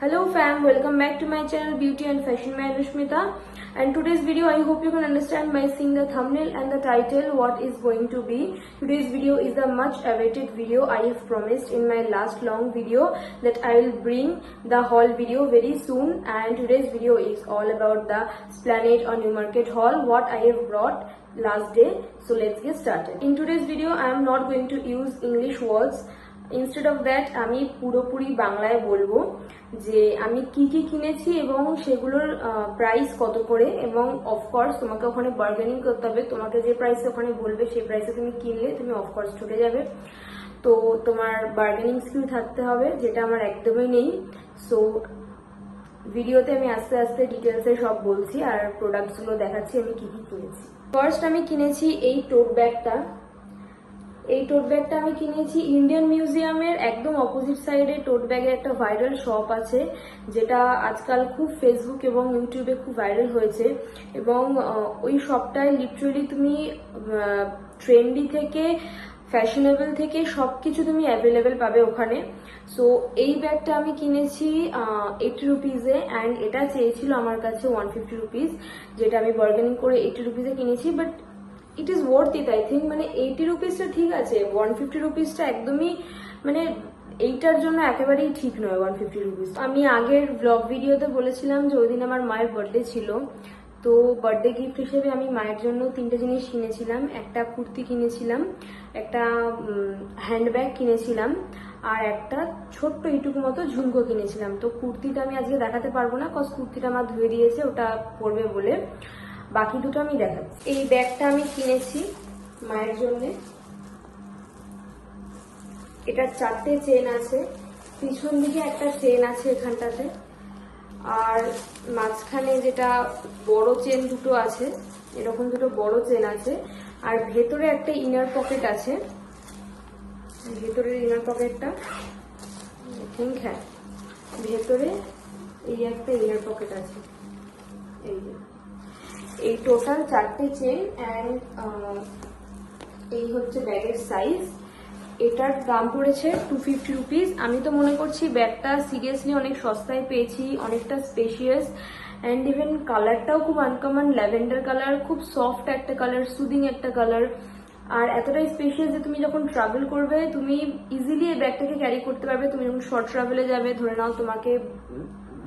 Hello fam, welcome back to my channel Beauty and Fashion by Anushmita. And today's video, I hope you can understand by seeing the thumbnail and the title what is going to be. Today's video is the much awaited video. I have promised in my last long video that I will bring the haul video very soon, and today's video is all about the Esplanade or Newmarket haul, what I have brought last day. So let's get started. In today's video, I am not going to use English words. Instead of that আমি পুরোপুরি বাংলায় বলবো যে আমি কি কি কিনেছি এবং সেগুলোর প্রাইস কত করে, এবং অফকোর্স তোমাকে ওখানে বার্গেনিং করতে হবে। তোমাকে যে প্রাইসে ওখানে বলবে সেই প্রাইসে তুমি কিনলে তুমি অফকোর্স ঠকে যাবে, তো তোমার বার্গেনিং স্কিল থাকতে হবে, যেটা আমার একদমই নেই। সো ভিডিওতে আমি আস্তে আস্তে ডিটেলসে সব বলছি আর প্রোডাক্টসগুলো দেখাচ্ছি আমি কি কি কিনেছি। ফার্স্ট আমি কিনেছি এই টোট ব্যাগটা। এই টোট ব্যাগটা আমি কিনেছি ইন্ডিয়ান মিউজিয়ামের একদম অপোজিট সাইডে। টোট ব্যাগের একটা ভাইরাল শপ আছে যেটা আজকাল খুব ফেসবুক এবং ইউটিউবে খুব ভাইরাল হয়েছে, এবং ওই শপটায় লিটারালি তুমি ট্রেন্ডি থেকে ফ্যাশনেবল থেকে সবকিছু তুমি অ্যাভেলেবেল পাবে ওখানে। সো এই ব্যাগটা আমি কিনেছি 80 রুপিজে, অ্যান্ড এটা চেয়েছিল আমার কাছে 150 রুপিজ, যেটা আমি বার্গেনিং করে 80 রুপিজে কিনেছি। But it is worth it I think. মানে 80 রুপিসটা ঠিক আছে, 150 রুপিসটা একদমই মানে এইটার জন্য একেবারেই ঠিক নয় 150 রুপিস। আমি আগের ব্লগ ভিডিওতে বলেছিলাম যে ওই দিন আমার মায়ের বার্থডে ছিল, তো বার্থডে গিফট হিসেবে আমি মায়ের জন্য 3টে জিনিস কিনেছিলাম। একটা কুর্তি কিনেছিলাম, একটা হ্যান্ডব্যাগ কিনেছিলাম, আর একটা ছোট্ট এইটুকু মতো ঝুমকো কিনেছিলাম। তো কুর্তিটা আমি আজকে দেখাতে পারবো না, কজ কুর্তিটা আমার ধুয়ে দিয়েছে ওটা পরবে বলে। বাকি দুটো আমি দেখাচ্ছি। এই ব্যাগটা আমি কিনেছি মায়ের জন্য। এটার 4টে চেন আছে, পিছন দিকে একটা চেন আছে এখানটাতে, আর মাঝখানে যেটা বড় চেন দুটো আছে, এরকম দুটো বড় চেন আছে, আর ভেতরে একটা ইনার পকেট আছে। ভেতরের ইনার পকেটটা থিঙ্ক হ্যাঁ, ভেতরে এই একটা ইনার পকেট আছে। এই টোটাল 4টে চেন, অ্যান্ড এই হচ্ছে ব্যাগের সাইজ। এটার দাম পড়েছে 250 রুপিস। আমি তো মনে করছি ব্যাগটা সিরিয়াসলি অনেক সস্তায় পেয়েছি, অনেকটা স্পেশিয়াস, অ্যান্ড ইভেন কালারটাও খুব আনকমন, ল্যাভেন্ডার কালার, খুব সফট একটা কালার, সুদিং একটা কালার, আর এতটাই স্পেশিয়াস যে তুমি যখন ট্রাভেল করবে তুমি ইজিলি এই ব্যাগটাকে ক্যারি করতে পারবে। তুমি যখন শর্ট ট্রাভেলে যাবে, ধরে নাও তোমাকে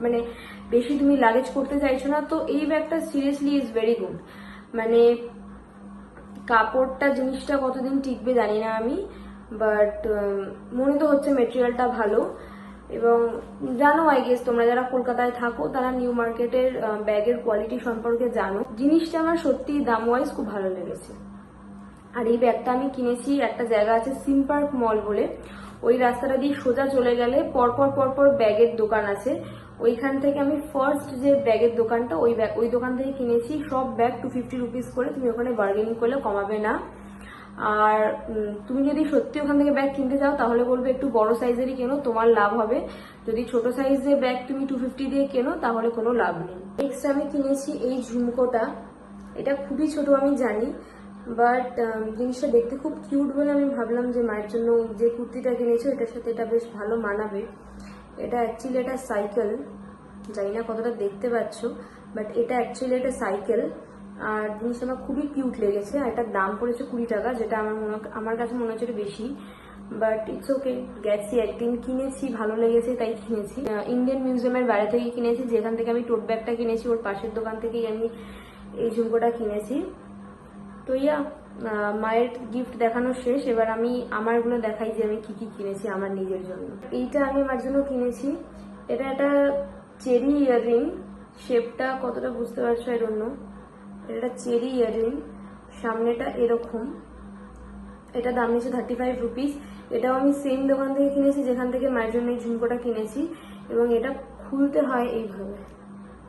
মানে বেশি তুমি লাগেজ করতে চাইছো না, তো এই ব্যাগটা সিরিয়াসলি ইজ ভেরি গুড। মানে কাপড়টা জিনিসটা কতদিন টিকবে জানি না আমি, বাট মনে তো হচ্ছে মেটেরিয়ালটা ভালো। এবং জানো আই গেস তোমরা যারা কলকাতায় থাকো তারা নিউ মার্কেটের ব্যাগের কোয়ালিটি সম্পর্কে জানো। জিনিসটা আমার সত্যি দাম ওয়াইজ খুব ভালো লেগেছে। আর এই ব্যাগটা আমি কিনেছি একটা জায়গা আছে সিম পার্ক মল বলে, ওই রাস্তাটা দিয়ে সোজা চলে গেলে পরপর পরপর ব্যাগের দোকান আছে। ওইখান থেকে আমি ফার্স্ট যে ব্যাগের দোকানটা, ওই দোকান থেকে কিনেছি। সব ব্যাগ 250 রুপিস করে, তুমি ওখানে বার্গেনিং করলে কমাবে না। আর তুমি যদি সত্যি ওখান থেকে ব্যাগ কিনতে চাও তাহলে বলবে একটু বড় সাইজেরই কেনো, তোমার লাভ হবে। যদি ছোট সাইজের ব্যাগ তুমি 250 দিয়ে কেনো তাহলে কোনো লাভ নেই। নেক্সট আমি কিনেছি এই ঝুমকোটা। এটা খুবই ছোট আমি জানি, বাট জিনিসটা দেখতে খুব কিউট বলে আমি ভাবলাম যে মায়ের জন্য যে কুর্তিটা কিনেছি এটার সাথে এটা বেশ ভালো মানাবে। এটা অ্যাকচুয়ালি একটা সাইকেল, জানি না কতটা দেখতে পাচ্ছ, বাট এটা অ্যাকচুয়ালি একটা সাইকেল। আর জিনিসটা আমার খুবই কিউট লেগেছে। আর এটার দাম পড়েছে 20 টাকা, যেটা আমার কাছে মনে হচ্ছে বেশি, বাট ইটস ওকে। গেছি একদিন কিনেছি, ভালো লেগেছে তাই কিনেছি। ইন্ডিয়ান মিউজিয়ামের বাইরে থেকে কিনেছি, যেখান থেকে আমি টোট ব্যাগটা কিনেছি ওর পাশের দোকান থেকেই আমি এই ঝুমকোটা কিনেছি। তো ইয়া, মায়ের গিফট দেখানো শেষ, এবার আমি আমারগুলো দেখাই যে আমি কি কি কিনেছি আমার নিজের জন্য। এইটা আমি আমার জন্য কিনেছি। এটা একটা চেরি ইয়াররিং, শেপটা কতটা বুঝতে পারছো আই ডোন্ট নো। এটা একটা চেরি ইয়াররিং, সামনেটা এরকম। এটা দাম নিয়েছে 35 রুপিস। এটাও আমি সেম দোকান থেকে কিনেছি যেখান থেকে মায়ের জন্য এই ঝুমকোটা কিনেছি। এবং এটা খুলতে হয় এইভাবে,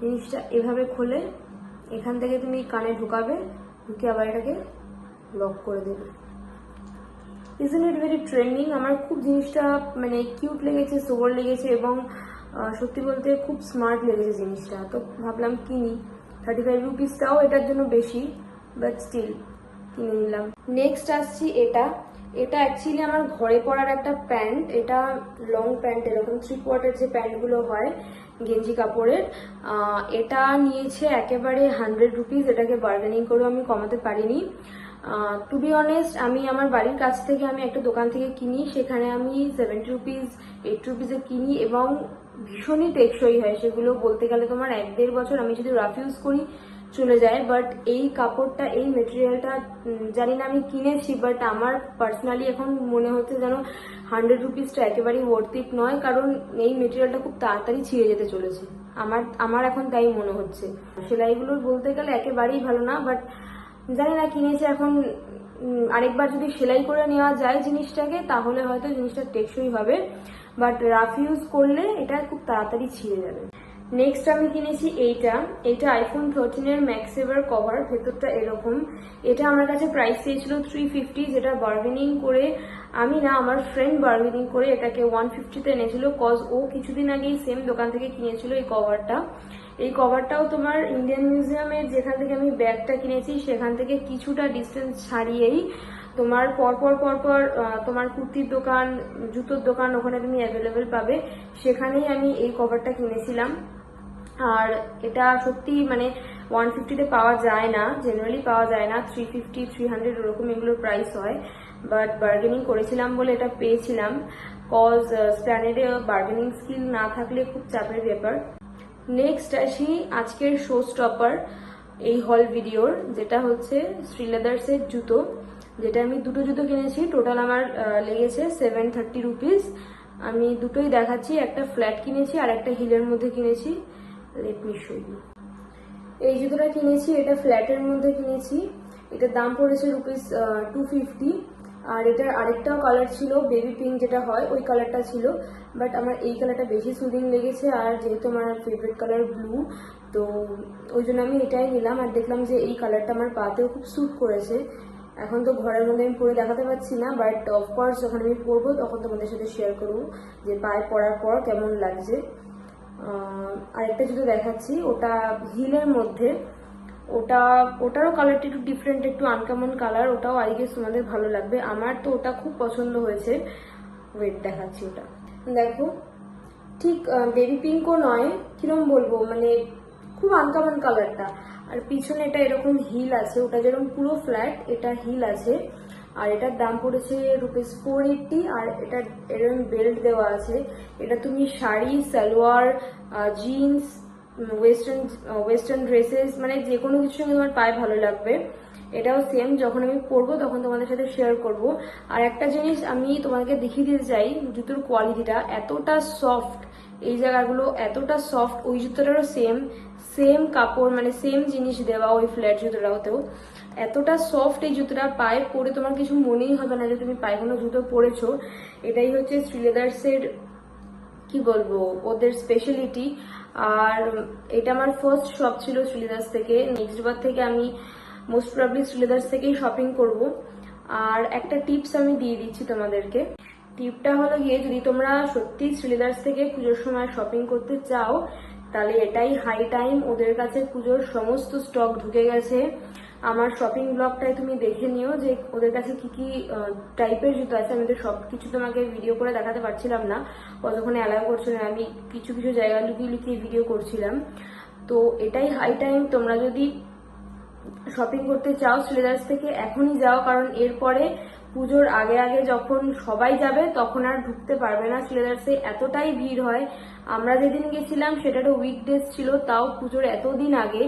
জিনিসটা এভাবে খোলে, এখান থেকে তুমি কানে ঢুকাবে, ঢুকে আবার এটাকে লক করে দেবে। Isn't it very trending? আমার খুব জিনিসটা মানে কিউট লেগেছে, সোবার লেগেছে, এবং সত্যি বলতে খুব স্মার্ট লেগেছে জিনিসটা, তো ভাবলাম কিনি। 35 রুপিসটাও এটার জন্য বেশি, বাট স্টিল কিনে নিলাম। নেক্সট আসছি এটা। এটা অ্যাকচুয়ালি আমার ঘরে পরার একটা প্যান্ট, এটা লং প্যান্ট, এরকম 3/4 যে প্যান্টগুলো হয় গেঞ্জি কাপড়ের। এটা নিয়েছে একেবারে 100 রুপিস, এটাকে বার্গেনিং করেও আমি কমাতে পারিনি। টু বি অনেস্ট, আমি আমার বাড়ির কাছ থেকে আমি একটা দোকান থেকে কিনি, সেখানে আমি 70 রুপিস 8 রুপিসে কিনি এবং ভীষণই টেকসই হয় সেগুলো। বলতে গেলে তোমার 1-1.5 বছর আমি যদি রাফ ইউজ করি চলে যায়। বাট এই কাপড়টা, এই মেটেরিয়ালটা জানি না আমি কিনেছি, বাট আমার পার্সোনালি এখন মনে হচ্ছে যেন 100 রুপিসটা একেবারেই ওয়ার্থ ইট নয়, কারণ এই মেটেরিয়ালটা খুব তাড়াতাড়ি ছিঁড়ে যেতে চলেছে। আমার এখন তাই মনে হচ্ছে। সেলাইগুলোর বলতে গেলে একেবারেই ভালো না, বাট জানি না, কিনেছি এখন। আরেকবার যদি সেলাই করে নেওয়া যায় জিনিসটাকে, তাহলে হয়তো জিনিসটা টেকসই হবে, বাট রাফ ইউজ করলে এটা খুব তাড়াতাড়ি ছিঁড়ে যাবে। নেক্সট আমি কিনেছি এইটা আইফোন 13 এর ম্যাক্সেভার কভার, ভেতরটা এরকম। এটা আমার কাছে প্রাইস চেয়েছিল 350, যেটা বার্গেনিং করে আমি না, আমার ফ্রেন্ড বার্গেনিং করে এটাকে 150-তে এনেছিল, কজ ও কিছুদিন আগেই সেম দোকান থেকে কিনেছিল এই কভারটা। এই কভারটাও তোমার ইন্ডিয়ান মিউজিয়ামের যেখান থেকে আমি ব্যাগটা কিনেছি সেখান থেকে কিছুটা ডিস্টেন্স ছাড়িয়েই তোমার পরপর তোমার কুর্তির দোকান, জুতোর দোকান, ওখানে তুমি অ্যাভেলেবেল পাবে। সেখানেই আমি এই কভারটা কিনেছিলাম। আর এটা সত্যি মানে 150-তে পাওয়া যায় না, জেনারেলি পাওয়া যায় না, 350, 300 ওরকম এগুলোর প্রাইস হয়। বাট বার্গেনিং করেছিলাম বলে এটা পেয়েছিলাম, কজ স্প্ল্যানেডে বার্গেনিং স্কিল না থাকলে খুব চাপের ব্যাপার। নেক্সট আসি আজকের শো স্টপার এই হল ভিডিওর, যেটা হচ্ছে শ্রীলেদার্সের জুতো, যেটা আমি দুটো জুতো কিনেছি। টোটাল আমার লেগেছে 730 রুপিস। আমি দুটোই দেখাচ্ছি, একটা ফ্ল্যাট কিনেছি আর একটা হিলের মধ্যে কিনেছি। Let me show you. এই জুতোটা কিনেছি, এটা ফ্ল্যাটের মধ্যে কিনেছি। এটার দাম পড়েছে রুপিস 250। আর এটার আরেকটাও কালার ছিল বেবি পিঙ্ক, যেটা হয় ওই কালারটা ছিল, বাট আমার এই কালারটা বেশি সুদিং লেগেছে। আর যেহেতু আমার ফেভারিট কালার ব্লু, তো ওই জন্য আমি এটাই নিলাম। আর দেখলাম যে এই কালারটা আমার পাতেও খুব স্যুট করেছে। এখন তো ঘরের মধ্যে আমি পরে দেখাতে পারছি না, বাট অফকোর্স যখন আমি পরবো তখন তোমাদের সাথে শেয়ার করবো যে পায়ে পরার পর কেমন লাগছে। আরেকটা জুতো দেখাচ্ছি, ওটা হিলের মধ্যে। ওটারও কালারটা একটু ডিফারেন্ট, একটু আনকমন কালার। ওটাও আই গেস তোমাদের ভালো লাগবে। আমার তো ওটা খুব পছন্দ হয়েছে। ওয়েট দেখাচ্ছি, ওটা দেখো, ঠিক বেবি পিঙ্কও নয়, কিরম বলবো, মানে খুব আনকমন কালারটা। আর পিছনে এটা এরকম হিল আছে, ওটা যেরকম পুরো ফ্ল্যাট, এটা হিল আছে। আর এটার দাম পড়েছে রুপিস 480। আর এটা এরকম বেল্ট দেওয়া আছে। এটা তুমি sari, salwar, jeans, western dresses, মানে যে কোনো কিছুর সঙ্গে তোমার পায়ে ভালো লাগবে। এটাও সেম, যখন আমি পরবো তখন তোমাদের সাথে শেয়ার করব। আর একটা জিনিস আমি তোমাকে দেখিয়ে দিতে চাই, জুতোর কোয়ালিটিটা এতটা সফট, এই জায়গাগুলো এতটা সফট। ওই জুতোটারও সেম কাপড়, মানে সেম জিনিস দেওয়া ওই ফ্ল্যাট জুতোটাতেও। এতটা সফট এই জুতোটা, পায়ে পরে তোমার কিছু মনেই হবে না যে তুমি পায়ে কোনো জুতো পরেছো। এটাই হচ্ছে শ্রীলেদার্সের, কি বলবো, ওদের স্পেশালিটি। আর এটা আমার ফার্স্ট শপ ছিল শ্রীলেদার্স থেকে। নেক্সট বার থেকে আমি মোস্ট প্রবাবলি শ্রীলেদার্স থেকেই শপিং করব। আর একটা টিপস আমি দিয়ে দিচ্ছি তোমাদেরকে। টিপটা হলো গিয়ে, যদি তোমরা সত্যি শ্রীলেদার্স থেকে পুজোর সময় শপিং করতে চাও, তাহলে এটাই হাই টাইম। ওদের কাছে পুজোর সমস্ত স্টক ঢুকে গেছে। আমার শপিং ব্লগটায় তুমি দেখে নিও যে ওদের কাছে কি কি টাইপের জুতো আছে। আমি তো সবকিছু তোমাকে ভিডিও করে দেখাতে পারছিলাম না, কতক্ষণে অ্যালাউ করছিল না। আমি কিছু কিছু জায়গা লুকিয়ে লুকিয়ে ভিডিও করছিলাম। তো এটাই হাই টাইম, তোমরা যদি শপিং করতে চাও শ্রীলেদার্স থেকে এখনই যাও, কারণ এরপরে পুজোর আগে আগে যখন সবাই যাবে তখন আর ঢুকতে পারবে না শ্রীলেদার্সে, এতটাই ভিড় হয়। আমরা যেদিন গেছিলাম সেটা তো উইকডেজ ছিল, তাও পুজোর এতদিন আগে,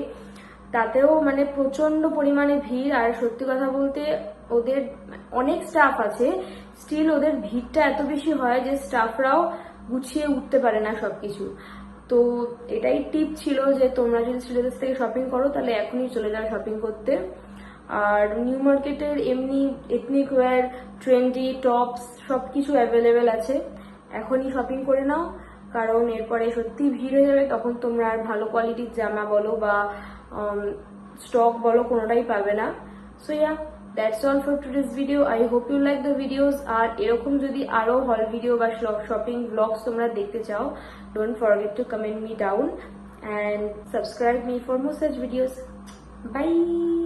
তাতেও মানে প্রচন্ড পরিমাণে ভিড়। আর সত্যি কথা বলতে ওদের অনেক স্টাফ আছে, স্টিল ওদের ভিড়টা এত বেশি হয় যে স্টাফরাও গুছিয়ে উঠতে পারে না সবকিছু। তো এটাই টিপ ছিল যে তোমরা যদি শ্রীলেদার্স থেকে শপিং করো তাহলে এখনই চলে যাও শপিং করতে। আর নিউ মার্কেটের এমনি এথনিক ওয়্যার, ট্রেন্ডি টপস সবকিছু অ্যাভেলেবেল আছে। এখনই শপিং করে নাও, কারণ এরপরে সত্যি ভিড় হয়ে যাবে, তখন তোমরা আর ভালো কোয়ালিটির জামা বলো বা স্টক বলো কোনোটাই পাবে না। So yeah, that's all for today's video. I hope you like the videos. আর এরকম যদি আরো হল ভিডিও বা শপিং ব্লগস তোমরা দেখতে চাও, don't forget to comment me down and subscribe me for more such videos. Bye.